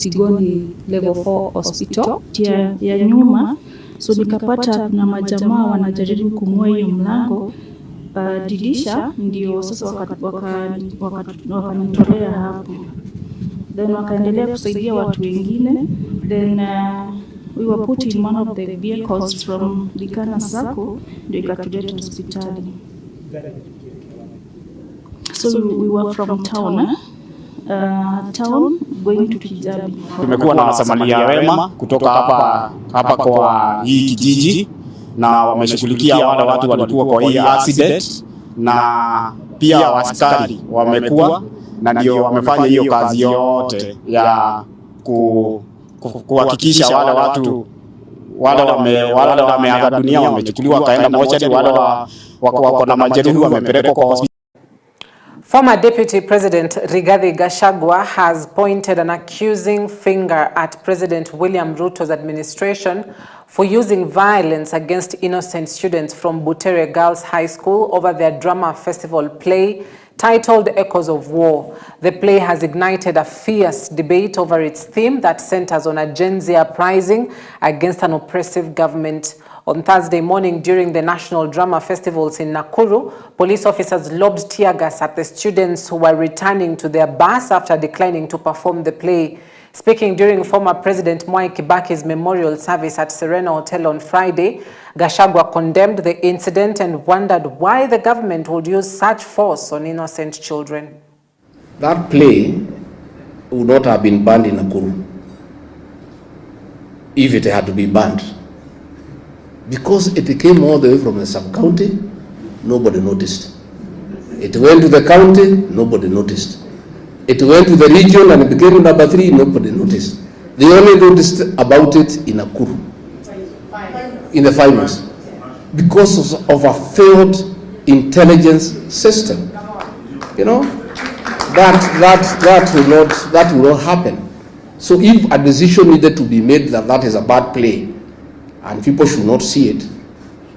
Tigoni level 4 hospital ya nyuma, so nikapata na majamaa wanajaribu kung'oa hiyo mlango dirisha, ndio sasa wakanitolea hapo, then wakaendelea kusaidia watu wengine, then we were put in one of the vehicles from Likana Sacco, ndio ikatuleta hospitali. So we were from town going to Kijabi. Tumekuwa na wasamaria wema kutoka hapa kwa hii kijiji, na wameshughulikia wale watu walikuwa kwa hii accident, na pia askari wamekuwa na ndio wamefanya hiyo kazi yote ya kuhakikisha wale watu wale wameaga dunia wamechukuliwa kaenda mochari, wale wako na majeruhi wamepelekwa kwa hospitali. Former Deputy President Rigathi Gachagua has pointed an accusing finger at President William Ruto's administration for using violence against innocent students from Butere Girls High School over their drama festival play titled Echoes of War. The play has ignited a fierce debate over its theme that centers on a Gen Z uprising against an oppressive government. On Thursday morning during the National Drama Festivals in Nakuru, police officers lobbed tear gas at the students who were returning to their bus after declining to perform the play. Speaking during former President Mwai Kibaki's memorial service at Serena Hotel on Friday, Gachagua condemned the incident and wondered why the government would use such force on innocent children. That play would not have been banned in Nakuru if it had to be banned. Because it came all the way from the sub-county, nobody noticed. It went to the county, nobody noticed. It went to the region and it became number 3, nobody noticed. They only noticed about it in Nakuru, in the finals, because of a failed intelligence system. You know, that will not happen. So if a decision needed to be made that is a bad play, and people should not see it,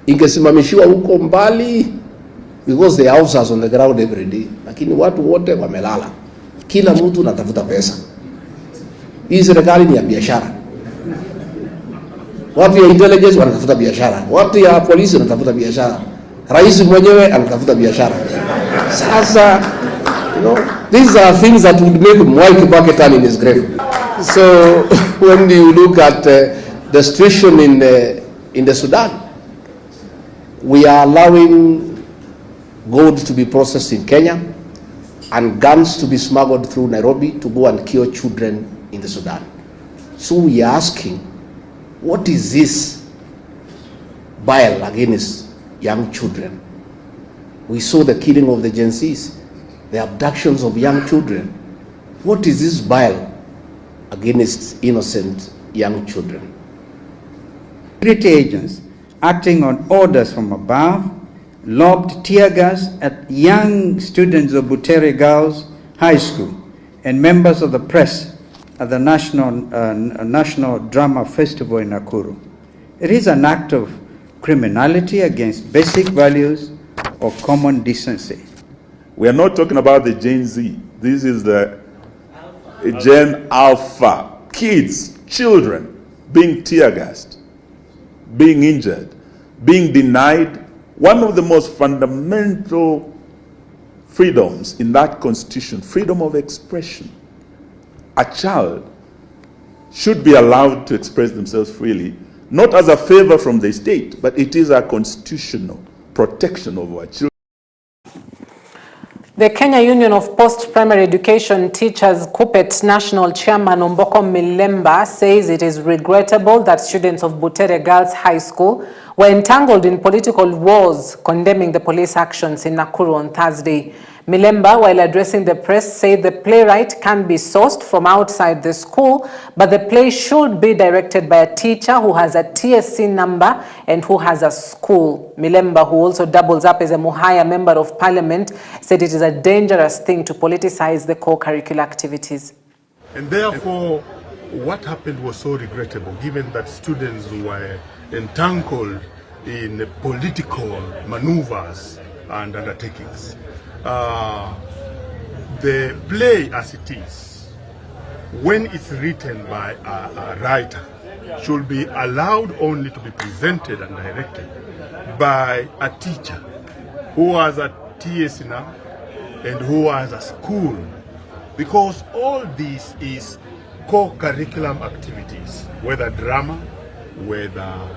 ingesimamishiwa huko mbali, because the houses on the ground every day, lakini watu wote wamelala, kila mtu anatafuta pesa. Hii serikali ni ya biashara, watu ya intelligence wanatafuta biashara, watu ya polisi wanatafuta biashara, rais mwenyewe anatafuta biashara. Sasa, you know, these are things that would make Mwai Kibaki turn in his grave. So when you look at the situation in the Sudan, we are allowing gold to be processed in Kenya and guns to be smuggled through Nairobi to go and kill children in the Sudan. So we are asking, what is this bile against young children? We saw the killing of the Gen Zs, the abductions of young children. What is this bile against innocent young children? Security agents acting on orders from above lobbed tear gas at young students of Butere Girls High School and members of the press at the National Drama Festival in Nakuru. It is an act of criminality against basic values of common decency. We are not talking about the Gen Z. This is the Gen Alpha. Kids, children being tear gassed, being injured, being denied one of the most fundamental freedoms in that constitution, freedom of expression. A child should be allowed to express themselves freely, not as a favor from the state, but it is a constitutional protection of our children. The Kenya Union of Post-Primary Education Teachers KUPPET National Chairman Omboko Milemba says it is regrettable that students of Butere Girls High School were entangled in political wars, condemning the police actions in Nakuru on Thursday. Milemba, while addressing the press, said the playwright can be sourced from outside the school, but the play should be directed by a teacher who has a TSC number and who has a school. Milemba, who also doubles up as a Muhaya Member of Parliament, said it is a dangerous thing to politicize the co-curricular activities. And therefore, what happened was so regrettable, given that students were entangled in political maneuvers and undertakings. The play as it is when it's written by a writer, should be allowed only to be presented and directed by a teacher who has a TSC number and who has a school, because all this is co-curriculum activities, whether drama, whether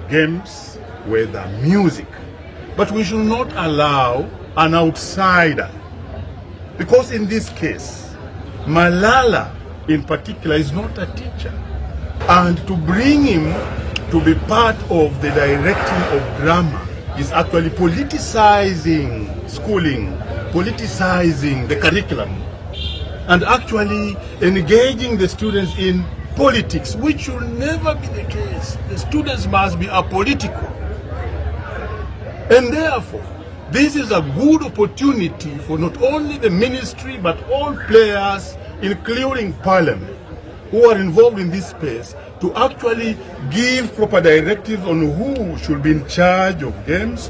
games, whether music. But we should not allow an outsider, because in this case, Malala in particular is not a teacher. And to bring him to be part of the directing of drama is actually politicizing schooling, politicizing the curriculum, and actually engaging the students in politics, which should never be the case. The students must be apolitical. And therefore, this is a good opportunity for not only the ministry but all players, including Parliament, who are involved in this space, to actually give proper directives on who should be in charge of games,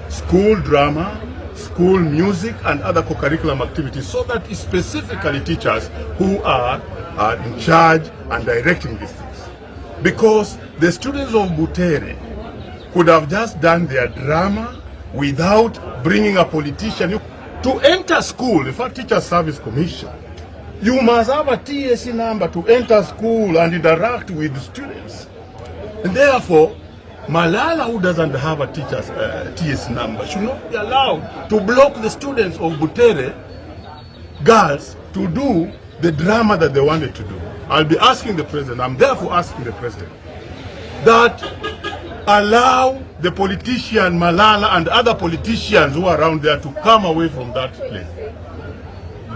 school drama, school music, and other co-curriculum activities, so that it's specifically teachers who are in charge and directing these things. Because the students of Butere could have just done their drama without bringing a politician. To enter school, in fact, Teacher Service Commission, you must have a TSC number to enter school and interact with the students. And therefore, Malala, who doesn't have a teacher's TSC number, should not be allowed to block the students of Butere girls to do the drama that they wanted to do. I'll be asking the president, I'm therefore asking the president, that allow the politician Malala and other politicians who are around there to come away from that place.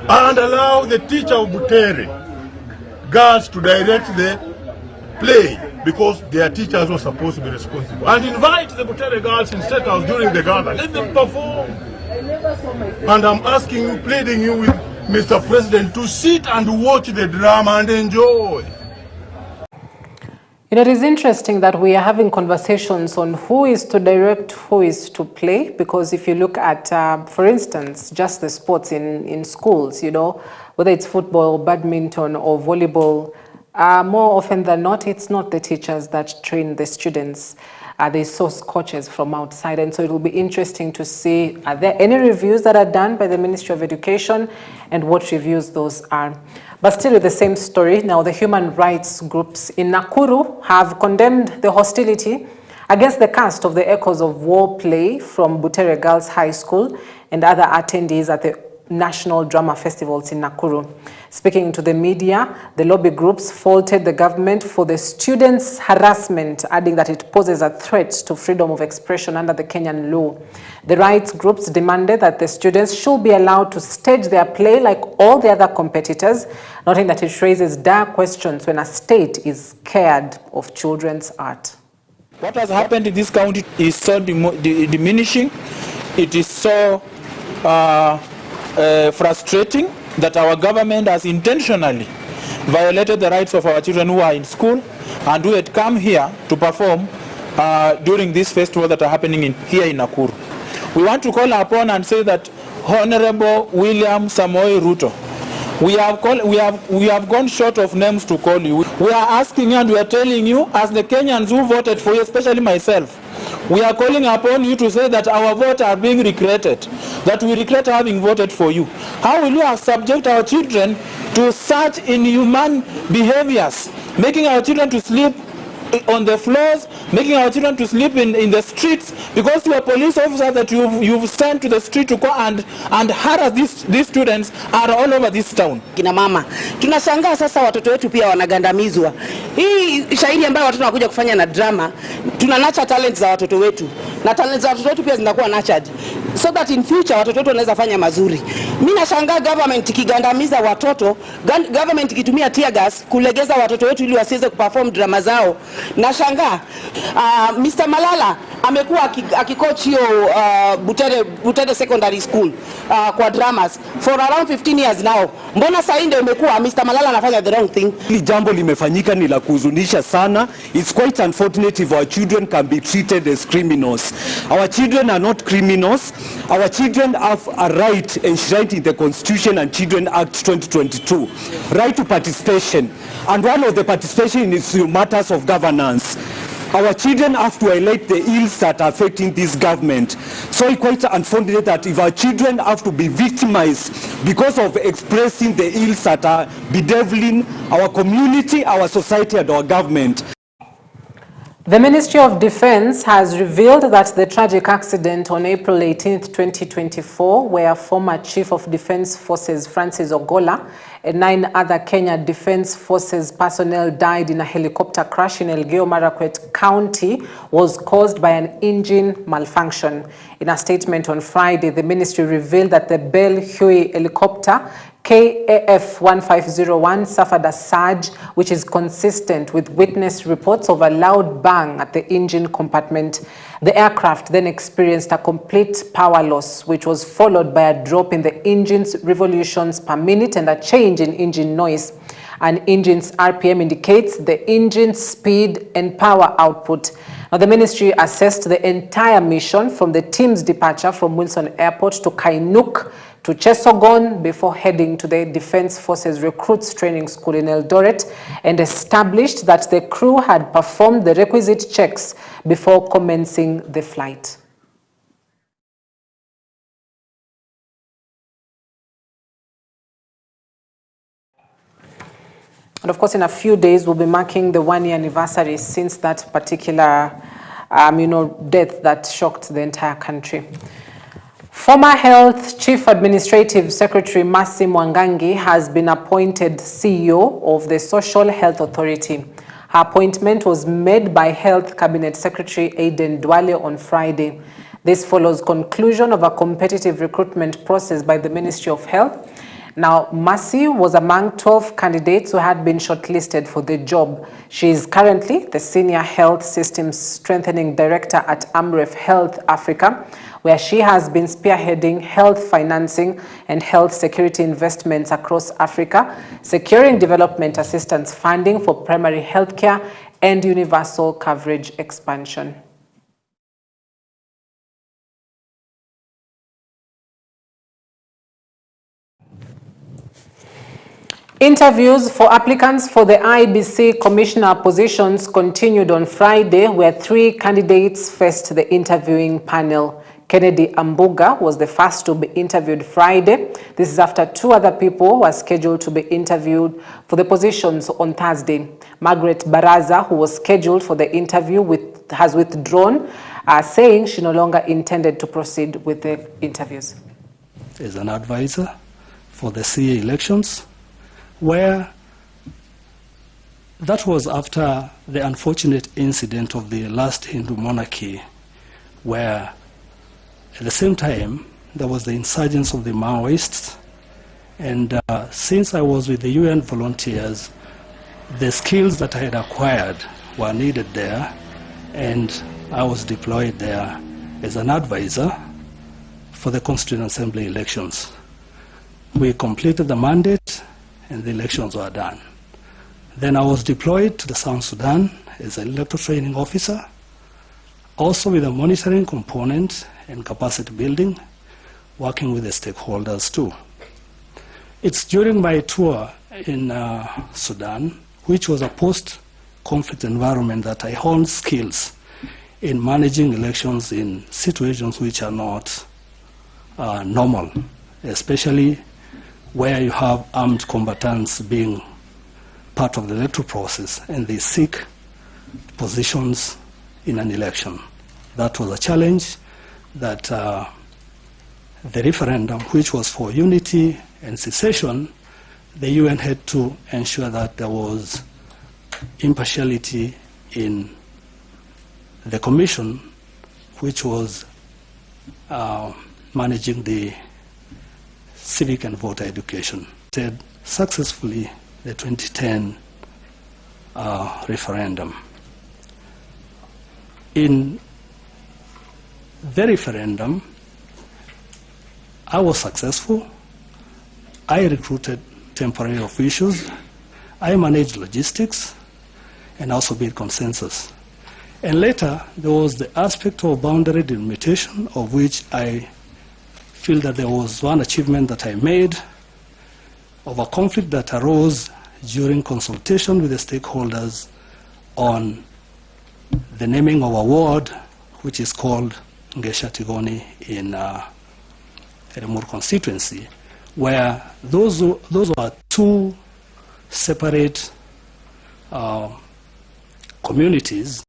And allow the teacher of Butere girls to direct the play, because their teachers were supposed to be responsible. And invite the Butere girls in State House during the gala. Let them perform. And I'm asking you, pleading you with Mr. President, to sit and watch the drama and enjoy. It is interesting that we are having conversations on who is to direct, who is to play, because if you look at, for instance, just the sports in schools, you know, whether it's football, badminton, or volleyball, more often than not, it's not the teachers that train the students. They source coaches from outside, and so it will be interesting to see, are there any reviews that are done by the Ministry of Education, and what reviews those are. But still with the same story, now the human rights groups in Nakuru have condemned the hostility against the cast of the Echoes of War play from Butere Girls High School and other attendees at the National Drama Festivals in Nakuru. Speaking to the media, the lobby groups faulted the government for the students' harassment, adding that it poses a threat to freedom of expression under the Kenyan law. The rights groups demanded that the students should be allowed to stage their play like all the other competitors, noting that it raises dire questions when a state is scared of children's art. What has happened in this county is so diminishing. It is so frustrating that our government has intentionally violated the rights of our children who are in school and who had come here to perform during this festival that are happening here in Nakuru. We want to call upon and say that Honorable William Samoei Ruto, we have gone short of names to call you. We are asking you and we are telling you, as the Kenyans who voted for you, especially myself, we are calling upon you to say that our votes are being regretted, that we regret having voted for you. How will you subject our children to such inhuman behaviors, making our children to sleep on the floors, making our children to sleep in the streets, because you are police officers that you've sent to the street to go and harass these students are all over this town. Kina mama, tunashangaa sasa watoto wetu pia wanagandamizwa. Hii shairi ambayo watoto wanakuja kufanya na drama, tunanacha talents za watoto wetu. Na talents za watoto wetu pia zinakuwa nurtured, so that in future watoto wetu wanaweza fanya mazuri. Mimi nashangaa government ikigandamiza watoto, government ikitumia tear gas kulegeza watoto wetu ili wasiweze kuperform drama zao. Nashangaa Mr. Malala amekuwa akikoach hiyo Butere Secondary School kwa dramas for around 15 years now. Mbona sasa ndio imekuwa Mr. Malala anafanya the wrong thing? Hili jambo limefanyika ni la kuhuzunisha sana. It's quite unfortunate if our children can be treated as criminals. Our children are not criminals. Our children have a right enshrined in the Constitution and Children Act 2022, right to participation. And one of the participation is matters of governance. Our children have to highlight the ills that are affecting this government. So it's quite unfortunate that if our children have to be victimized because of expressing the ills that are bedeviling our community, our society, and our government. The Ministry of Defense has revealed that the tragic accident on April 18, 2024, where former Chief of Defense Forces Francis Ogolla and 9 other Kenya Defense Forces personnel died in a helicopter crash in Elgeyo Marakwet County, was caused by an engine malfunction. In a statement on Friday, the ministry revealed that the Bell Huey helicopter KAF 1501 suffered a surge which is consistent with witness reports of a loud bang at the engine compartment. The aircraft then experienced a complete power loss, which was followed by a drop in the engine's revolutions per minute and a change in engine noise. An engine's RPM indicates the engine's speed and power output. Now, the ministry assessed the entire mission from the team's departure from Wilson Airport to Kainuk to Chesogon before heading to the Defense Forces Recruits Training School in Eldoret, and established that the crew had performed the requisite checks before commencing the flight. And of course, in a few days, we'll be marking the 1-year anniversary since that particular death that shocked the entire country. Former Health Chief Administrative Secretary Mercy Mwangangi has been appointed CEO of the Social Health Authority. Her appointment was made by Health Cabinet Secretary Aden Dwale on Friday. This follows conclusion of a competitive recruitment process by the Ministry of Health. Now, Mercy was among 12 candidates who had been shortlisted for the job. She is currently the Senior Health Systems Strengthening Director at Amref Health Africa, where she has been spearheading health financing and health security investments across Africa, securing development assistance funding for primary healthcare and universal coverage expansion. Interviews for applicants for the IBC commissioner positions continued on Friday, where 3 candidates faced the interviewing panel. Kennedy Ambuga was the first to be interviewed Friday. This is after 2 other people were scheduled to be interviewed for the positions on Thursday. Margaret Baraza, who was scheduled for the interview, has withdrawn, saying she no longer intended to proceed with the interviews. As an advisor for the CA elections, where that was after the unfortunate incident of the last Hindu monarchy, where at the same time there was the insurgence of the Maoists, and since I was with the UN volunteers, the skills that I had acquired were needed there, and I was deployed there as an advisor for the Constituent Assembly elections. We completed the mandate and the elections were done. Then I was deployed to the South Sudan as an electoral training officer, also with a monitoring component and capacity building, working with the stakeholders too. It's during my tour in Sudan, which was a post-conflict environment, that I honed skills in managing elections in situations which are not normal, especially where you have armed combatants being part of the electoral process and they seek positions in an election. That was a challenge that the referendum, which was for unity and secession, the UN had to ensure that there was impartiality in the commission, which was managing the civic and voter education. Said successfully the 2010 referendum. In the referendum, I was successful. I recruited temporary officials. I managed logistics and also built consensus. And later, there was the aspect of boundary delimitation, of which I feel that there was one achievement that I made of a conflict that arose during consultation with the stakeholders on the naming of a ward which is called GACHAGUA in Remur constituency, where those were two separate communities.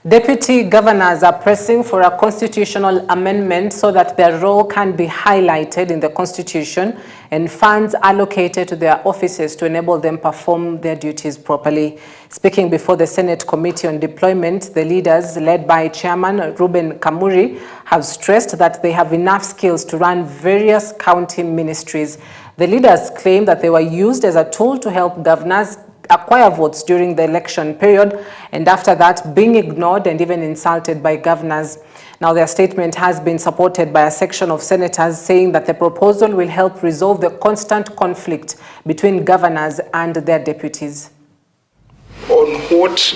Deputy governors are pressing for a constitutional amendment so that their role can be highlighted in the constitution and funds allocated to their offices to enable them perform their duties properly. Speaking before the Senate Committee on Deployment, the leaders, led by Chairman Ruben Kamuri, have stressed that they have enough skills to run various county ministries. The leaders claim that they were used as a tool to help governors acquire votes during the election period, and after that being ignored and even insulted by governors. Now their statement has been supported by a section of senators saying that the proposal will help resolve the constant conflict between governors and their deputies. On what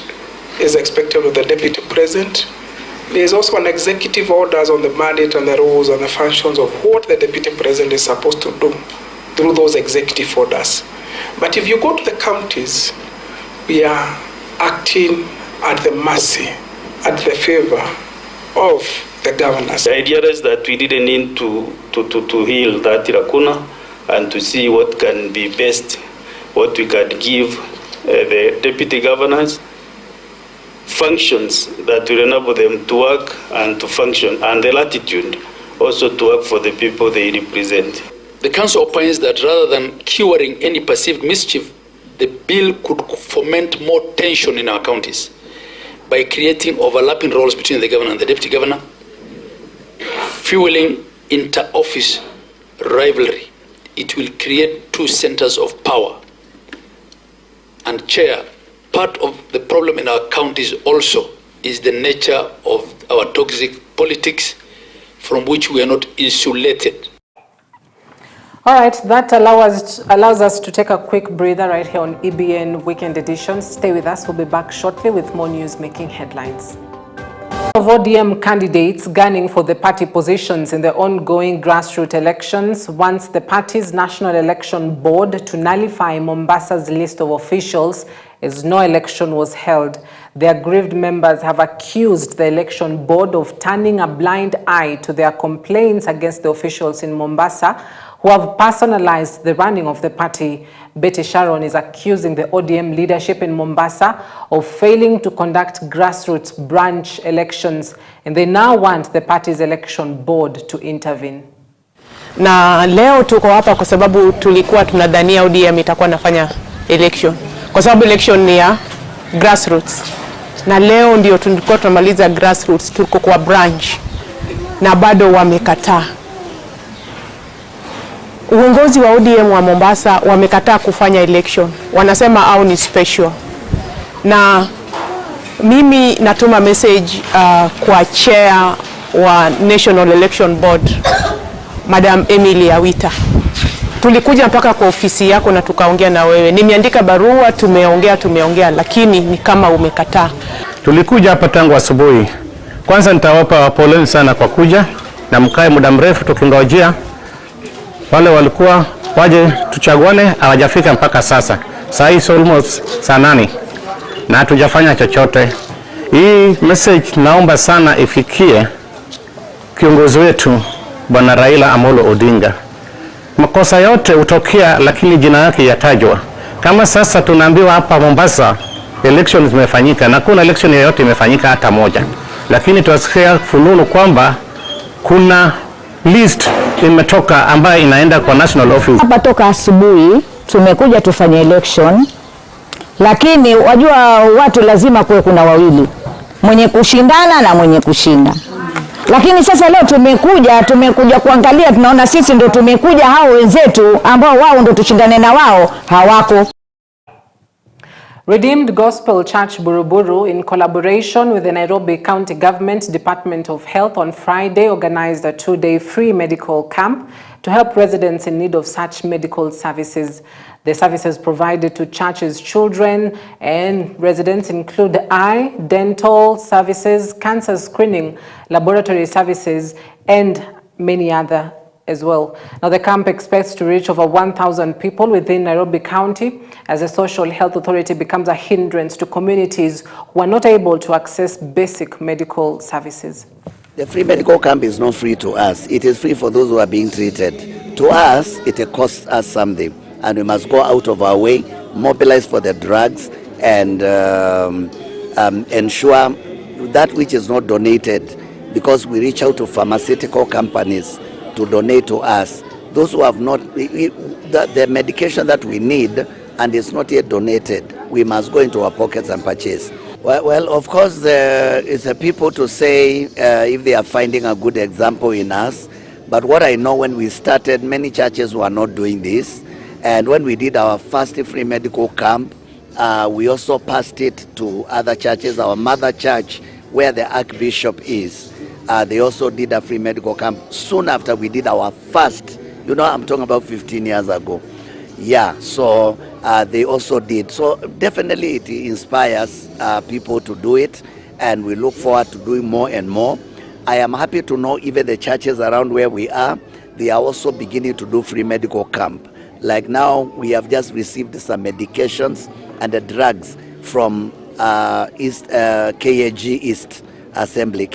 is expected of the deputy president, there is also an executive orders on the mandate and the rules and the functions of what the deputy president is supposed to do through those executive orders. But if you go to the counties, we are acting at the mercy, at the favor of the governors. The idea is that we didn't need to heal that lacuna and to see what can be best, what we can give the deputy governors, functions that will enable them to work and to function, and the latitude also to work for the people they represent. The council opines that rather than curing any perceived mischief, the bill could foment more tension in our counties by creating overlapping roles between the governor and the deputy governor, fueling inter-office rivalry. It will create two centers of power. And Chair, part of the problem in our counties also is the nature of our toxic politics from which we are not insulated. All right, that allows us to take a quick breather right here on EBN Weekend Edition. Stay with us. We'll be back shortly with more news making headlines. Of ODM candidates gunning for the party positions in the ongoing grassroots elections wants the party's National Election Board to nullify Mombasa's list of officials as no election was held. The aggrieved members have accused the election board of turning a blind eye to their complaints against the officials in Mombasa who have personalized the running of the party. Betty Sharon is accusing the ODM leadership in Mombasa of failing to conduct grassroots branch elections, and they now want the party's election board to intervene. Na leo tuko hapa kwa sababu tulikuwa tunadhania ODM itakuwa nafanya election, kwa sababu election ni ya grassroots, na leo ndio tulikuwa tunamaliza grassroots, tuko kwa branch na bado wamekataa. Uongozi wa ODM wa Mombasa wamekataa kufanya election. Wanasema au ni special. Na mimi natuma message kwa chair wa National Election Board, Madam Emily Awita. Tulikuja mpaka kwa ofisi yako na tukaongea na wewe. Nimeandika barua, tumeongea, lakini ni kama umekataa. Tulikuja hapa tangu asubuhi. Kwanza nitawapa poleni sana kwa kuja na mkae muda mrefu tukingojea. Wale walikuwa waje tuchaguane, hawajafika mpaka sasa. Saa hii almost saa 8 na hatujafanya chochote. Hii message naomba sana ifikie kiongozi wetu Bwana Raila Amolo Odinga. Makosa yote hutokea lakini jina yake yatajwa. Kama sasa tunaambiwa hapa Mombasa elections zimefanyika na kuna election yoyote imefanyika hata moja. Lakini tuasikia fununu kwamba kuna list imetoka ambayo inaenda kwa national office. Hapa toka asubuhi tumekuja tufanye election, lakini wajua watu lazima kuwe kuna wawili, mwenye kushindana na mwenye kushinda. Lakini sasa leo tumekuja kuangalia, tunaona sisi ndo tumekuja, hao wenzetu ambao wao ndo tushindane na wao hawako. Redeemed Gospel Church Buruburu, in collaboration with the Nairobi County Government Department of Health, on Friday organized a 2-day free medical camp to help residents in need of such medical services. The services provided to churches' children and residents include eye, dental services, cancer screening, laboratory services, and many other as well. Now, the camp expects to reach over 1,000 people within Nairobi County as the Social Health Authority becomes a hindrance to communities who are not able to access basic medical services. The free medical camp is not free to us. It is free for those who are being treated. To us, it costs us something, and we must go out of our way, mobilize for the drugs, and ensure that which is not donated, because we reach out to pharmaceutical companies to donate to us. Those who have not, the medication that we need and is not yet donated, we must go into our pockets and purchase. Well, of course, there is a people to say if they are finding a good example in us. But what I know, when we started, many churches were not doing this. And when we did our first free medical camp, we also passed it to other churches. Our mother church, where the Archbishop is, they also did a free medical camp soon after we did our first. You know, I'm talking about 15 years ago. Yeah, so they also did. So definitely it inspires people to do it, and we look forward to doing more and more. I am happy to know even the churches around where we are, they are also beginning to do free medical camp. Like now, we have just received some medications and the drugs from KAG East Assembly.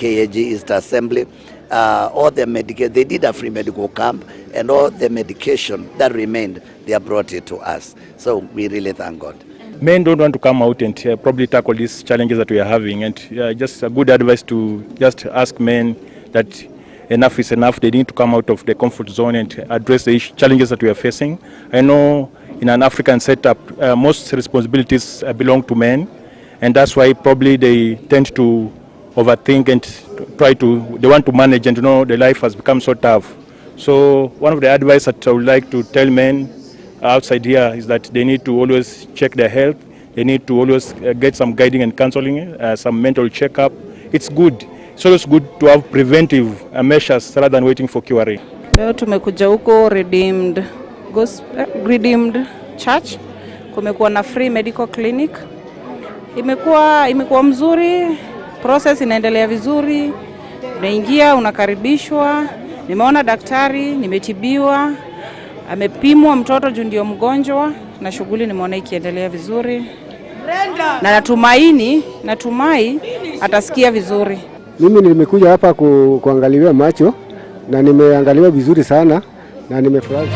All the medication, they did a free medical camp, and all the medication that remained, they have brought it to us. So we really thank God. Men don't want to come out and probably tackle these challenges that we are having, and just a good advice to just ask men that enough is enough. They need to come out of the comfort zone and address the challenges that we are facing. I know in an African setup, most responsibilities belong to men, and that's why probably they tend to overthink and they want to manage, and the life has become so tough. So one of the advice that I would like to tell men outside here is that they need to always check their health. They need to always get some guiding and counseling, some mental checkup. It's good. It's always good to have preventive measures rather than waiting for curing. Leo tumekuja huko Redeemed Church. Kumekuwa na free medical clinic. Imekuwa mzuri, process inaendelea vizuri. Unaingia, unakaribishwa. Nimeona daktari, nimetibiwa. Amepimwa mtoto juu ndio mgonjwa, na shughuli nimeona ikiendelea vizuri. Na natumai atasikia vizuri. Mimi nimekuja hapa kuangaliwa macho, na nimeangaliwa vizuri sana na nimefurahi.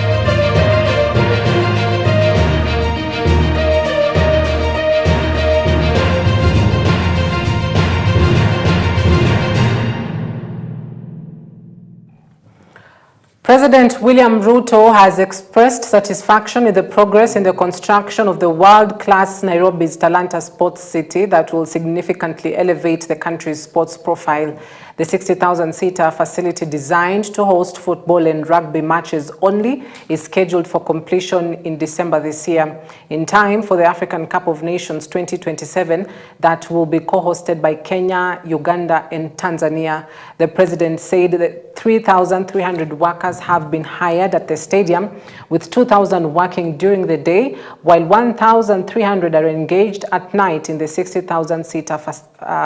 President William Ruto has expressed satisfaction with the progress in the construction of the world-class Nairobi's Talanta Sports City that will significantly elevate the country's sports profile. The 60,000-seater facility, designed to host football and rugby matches only, is scheduled for completion in December this year, in time for the African Cup of Nations 2027 that will be co-hosted by Kenya, Uganda and Tanzania. The president said that 3,300 workers have been hired at the stadium, with 2,000 working during the day, while 1,300 are engaged at night in the 60,000-seater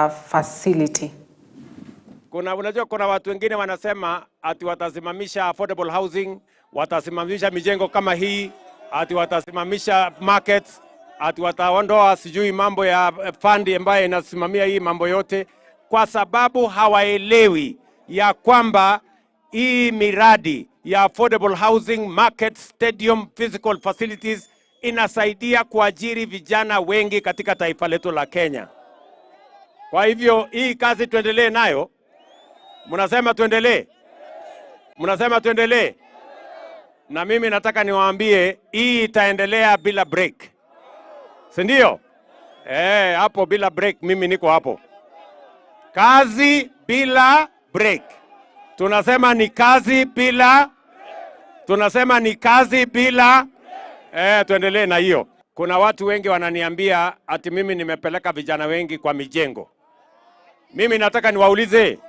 facility. Unajua kuna watu wengine wanasema ati watasimamisha affordable housing, watasimamisha mijengo kama hii, ati watasimamisha markets, ati wataondoa sijui mambo ya fund ambayo inasimamia hii mambo yote, kwa sababu hawaelewi ya kwamba hii miradi ya affordable housing, market, stadium, physical facilities inasaidia kuajiri vijana wengi katika taifa letu la Kenya. Kwa hivyo hii kazi tuendelee nayo. Mnasema tuendelee? Mnasema tuendelee? Na mimi nataka niwaambie hii itaendelea bila break. Si ndio? Hapo bila break, mimi niko hapo. Kazi bila break. Tunasema ni kazi bila. Tunasema ni kazi bila. Tuendelee na hiyo. Kuna watu wengi wananiambia ati mimi nimepeleka vijana wengi kwa mijengo. Mimi nataka niwaulize.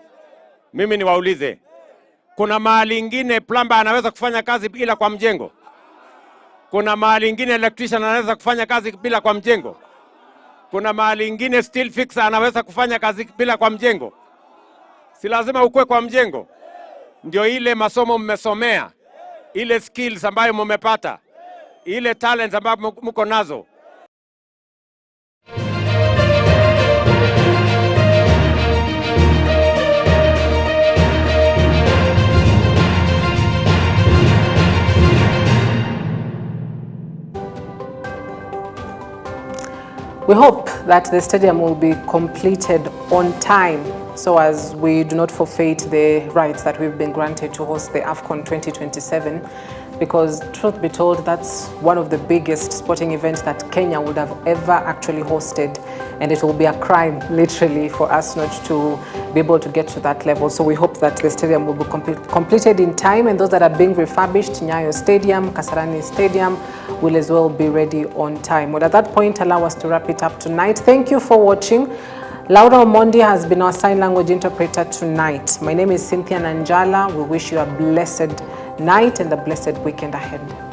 Kuna mahali ingine plumber anaweza kufanya kazi bila kwa mjengo? Kuna mahali ingine electrician anaweza kufanya kazi bila kwa mjengo? Kuna mahali ingine steel fixer anaweza kufanya kazi bila kwa mjengo? Si lazima ukue kwa mjengo. ndio ile masomo mmesomea, ile skills ambayo mmepata, ile talents ambayo mko nazo. We hope that the stadium will be completed on time so as we do not forfeit the rights that we've been granted to host the AFCON 2027, because truth be told, that's one of the biggest sporting events that Kenya would have ever actually hosted, and it will be a crime literally for us not to be able to get to that level. So we hope that the stadium will be completed in time, and those that are being refurbished, Nyayo Stadium, Kasarani Stadium, will as well be ready on time. Well, at that point, allow us to wrap it up tonight. Thank you for watching. Laura Omondi has been our sign language interpreter tonight. My name is Cynthia Nanjala. We wish you a blessed night and a blessed weekend ahead.